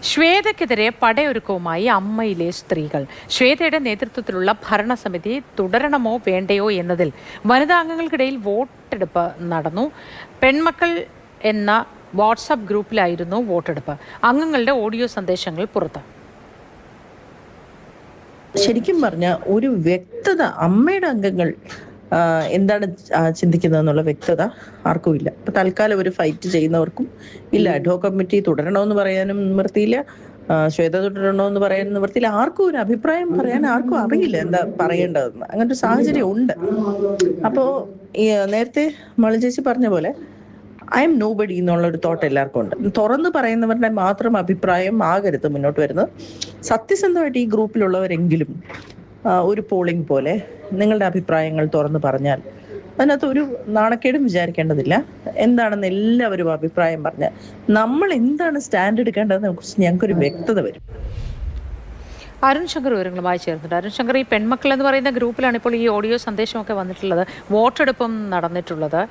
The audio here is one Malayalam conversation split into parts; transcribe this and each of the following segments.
ശ്വേതയ്ക്കെതിരെ പടയൊരുക്കവുമായി അമ്മയിലെ സ്ത്രീകൾ. ശ്വേതയുടെ നേതൃത്വത്തിലുള്ള ഭരണസമിതി തുടരണമോ വേണ്ടയോ എന്നതിൽ വനിതാ അംഗങ്ങൾക്കിടയിൽ വോട്ടെടുപ്പ് നടന്നു. പെൺമക്കൾ എന്ന വാട്സാപ്പ് ഗ്രൂപ്പിലായിരുന്നു വോട്ടെടുപ്പ്. അംഗങ്ങളുടെ ഓഡിയോ സന്ദേശങ്ങൾ പുറത്ത്. ശരിക്കും പറഞ്ഞ ഒരു വ്യക്തത അമ്മയുടെ അംഗങ്ങൾ എന്താണ് ചിന്തിക്കുന്നത് എന്നുള്ള വ്യക്തത ആർക്കും ഇല്ല. ഇപ്പൊ തൽക്കാലം ഒരു ഫൈറ്റ് ചെയ്യുന്നവർക്കും ഇല്ല. അഡ്ഹോ കമ്മിറ്റി തുടരണമെന്ന് പറയാനും നിവൃത്തിയില്ല, ശ്വേത തുടരണമെന്ന് പറയാനും നിവൃത്തിയില്ല. ആർക്കും ഒരു അഭിപ്രായം പറയാൻ ആർക്കും അറിയില്ല എന്താ പറയേണ്ടതെന്ന്. അങ്ങനെ ഒരു സാഹചര്യം ഉണ്ട്. അപ്പോ നേരത്തെ മളി ചേച്ചി പറഞ്ഞ പോലെ ഐ എം നോ ബഡി എന്നുള്ളൊരു തോട്ട് എല്ലാവർക്കും ഉണ്ട്. തുറന്നു പറയുന്നവരുടെ മാത്രം അഭിപ്രായം ആകരുത് മുന്നോട്ട് വരുന്നത്. സത്യസന്ധമായിട്ട് ഈ ഗ്രൂപ്പിലുള്ളവരെങ്കിലും ഒരു പോളിംഗ് പോലെ നിങ്ങളുടെ അഭിപ്രായങ്ങൾ തുറന്നു പറഞ്ഞാൽ അതിനകത്ത് ഒരു നാണക്കേടും വിചാരിക്കേണ്ടതില്ല. എന്താണെന്ന് എല്ലാവരും അഭിപ്രായം പറഞ്ഞാൽ നമ്മൾ എന്താണ് സ്റ്റാൻഡ് എടുക്കേണ്ടതെന്നെ കുറിച്ച് ഞങ്ങൾക്കൊരു വ്യക്തത വരും. അരുൺ ശങ്കർ വിവരങ്ങളുമായി ചേർന്നിട്ടുണ്ട്. അരുൺ ശങ്കർ, ഈ പെൺമക്കൾ എന്ന് പറയുന്ന ഗ്രൂപ്പിലാണ് ഇപ്പോൾ ഈ ഓഡിയോ സന്ദേശമൊക്കെ വന്നിട്ടുള്ളത്, വോട്ടെടുപ്പും നടന്നിട്ടുള്ളത്.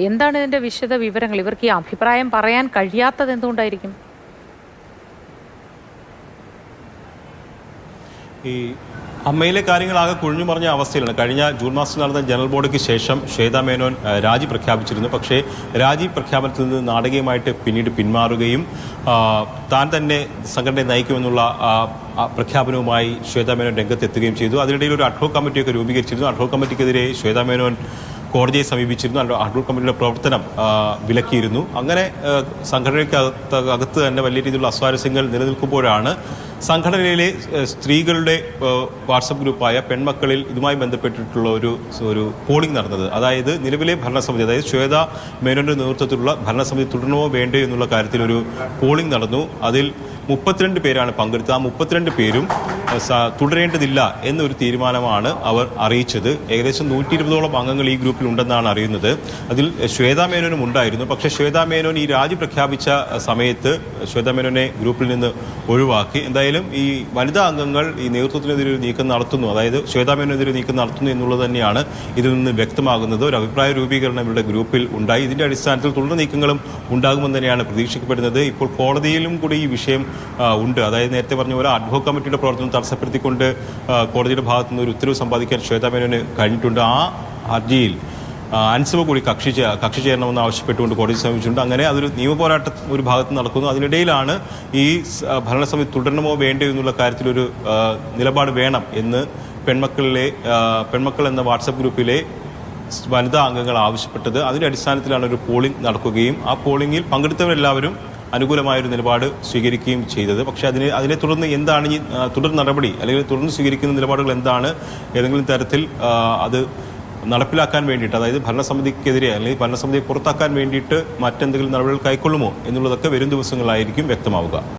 എന്താണ് ഇതിന്റെ വിശദ വിവരങ്ങൾ? ഇവർക്ക് ഈ അഭിപ്രായം പറയാൻ കഴിയാത്തത് എന്തുകൊണ്ടായിരിക്കും? ഈ അമ്മയിലെ കാര്യങ്ങളാകെ കുഴിഞ്ഞു മറിഞ്ഞ അവസ്ഥയിലാണ്. കഴിഞ്ഞ ജൂൺ മാസത്തിൽ നടന്ന ജനറൽ ബോഡിക്ക് ശേഷം ശ്വേത മേനോൻ രാജി പ്രഖ്യാപിച്ചിരുന്നു. പക്ഷേ രാജി പ്രഖ്യാപനത്തിൽ നിന്ന് നാടകീയമായിട്ട് പിന്നീട് പിന്മാറുകയും താൻ തന്നെ സംഘടനയെ നയിക്കുമെന്നുള്ള പ്രഖ്യാപനവുമായി ശ്വേത മേനോൻ രംഗത്തെത്തുകയും ചെയ്തു. അതിനിടയിൽ ഒരു അഡ്ഹോക് കമ്മിറ്റിയൊക്കെ രൂപീകരിച്ചിരുന്നു. അഡ്ഹോക് കമ്മിറ്റിക്കെതിരെ ശ്വേത മേനോൻ കോടതിയെ സമീപിച്ചിരുന്നു. അഡ്ഹോക് കമ്മിറ്റിയുടെ പ്രവർത്തനം വിലക്കിയിരുന്നു. അങ്ങനെ സംഘടനയ്ക്കകത്ത് തന്നെ വലിയ രീതിയിലുള്ള അസ്വാരസ്യങ്ങൾ നിലനിൽക്കുമ്പോഴാണ് സംഘടനയിലെ സ്ത്രീകളുടെ വാട്സപ്പ് ഗ്രൂപ്പായ പെൺമക്കളിൽ ഇതുമായി ബന്ധപ്പെട്ടിട്ടുള്ള ഒരു പോളിംഗ് നടന്നത്. അതായത് നിലവിലെ ഭരണസമിതി, അതായത് ശ്വേത മേനോന്റെ നേതൃത്വത്തിലുള്ള ഭരണസമിതി തുടരണമോ വേണ്ടയോ എന്നുള്ള കാര്യത്തിൽ ഒരു പോളിംഗ് നടന്നു. അതിൽ 32 പേരാണ് പങ്കെടുത്തത്. ആ 32 പേരും തുടരേണ്ടതില്ല എന്നൊരു തീരുമാനമാണ് അവർ അറിയിച്ചത്. ഏകദേശം 120ഓളം അംഗങ്ങൾ ഈ ഗ്രൂപ്പിൽ ഉണ്ടെന്നാണ് അറിയുന്നത്. അതിൽ ശ്വേത മേനോനും ഉണ്ടായിരുന്നു. പക്ഷേ ശ്വേത മേനോൻ ഈ രാജി പ്രഖ്യാപിച്ച സമയത്ത് ശ്വേത മേനോനെ ഗ്രൂപ്പിൽ നിന്ന് ഒഴിവാക്കി. എന്തായാലും ഈ വനിതാ അംഗങ്ങൾ ഈ നേതൃത്വത്തിനെതിരെ ഒരു നീക്കം നടത്തുന്നു, അതായത് ശ്വേത മേനോനെതിരെ നീക്കം നടത്തുന്നു എന്നുള്ളത് തന്നെയാണ് ഇതിൽ നിന്ന് വ്യക്തമാകുന്നത്. ഒരു അഭിപ്രായ രൂപീകരണം ഇവരുടെ ഗ്രൂപ്പിൽ ഉണ്ടായി. ഇതിന്റെ അടിസ്ഥാനത്തിൽ തുടർ നീക്കങ്ങളും ഉണ്ടാകുമെന്ന് തന്നെയാണ് പ്രതീക്ഷിക്കപ്പെടുന്നത്. ഇപ്പോൾ കോടതിയിലും കൂടി ഈ വിഷയം ഉണ്ട്. അതായത് നേരത്തെ പറഞ്ഞ പോലെ അഡ്ഹോക് കമ്മിറ്റിയുടെ പ്രവർത്തനം തടസ്സപ്പെടുത്തിക്കൊണ്ട് കോടതിയുടെ ഭാഗത്തു നിന്ന് ഒരു ഉത്തരവ് സമ്പാദിക്കാൻ ശ്വേത മേനോന് കഴിഞ്ഞിട്ടുണ്ട്. ആ ഹർജിയിൽ അൻസിബ കൂടി കക്ഷി ചേരണമെന്ന് ആവശ്യപ്പെട്ടുകൊണ്ട് കോടതി സമീപിച്ചിട്ടുണ്ട്. അങ്ങനെ അതൊരു നിയമപോരാട്ടം ഒരു ഭാഗത്ത് നടക്കുന്നു. അതിനിടയിലാണ് ഈ ഭരണസമിതി തുടരണമോ വേണ്ടയോ എന്നുള്ള കാര്യത്തിലൊരു നിലപാട് വേണം എന്ന് പെൺമക്കൾ എന്ന വാട്സപ്പ് ഗ്രൂപ്പിലെ വനിതാ അംഗങ്ങൾ ആവശ്യപ്പെട്ടത്. അതിന്റെ അടിസ്ഥാനത്തിലാണ് ഒരു പോളിംഗ് നടക്കുകയും ആ പോളിംഗിൽ പങ്കെടുത്തവരെല്ലാവരും അനുകൂലമായൊരു നിലപാട് സ്വീകരിക്കുകയും ചെയ്തത്. പക്ഷേ അതിനെ തുടർന്ന് എന്താണ് ഈ തുടർ നടപടി, അല്ലെങ്കിൽ തുടർന്ന് സ്വീകരിക്കുന്ന നിലപാടുകൾ എന്താണ്, ഏതെങ്കിലും തരത്തിൽ അത് നടപ്പിലാക്കാൻ വേണ്ടിയിട്ട്, അതായത് ഭരണസമിതിക്കെതിരെ അല്ലെങ്കിൽ ഭരണസമിതിയെ പുറത്താക്കാൻ വേണ്ടിയിട്ട് മറ്റെന്തെങ്കിലും നടപടികൾ കൈക്കൊള്ളുമോ എന്നുള്ളതൊക്കെ വരും ദിവസങ്ങളായിരിക്കും വ്യക്തമാവുക.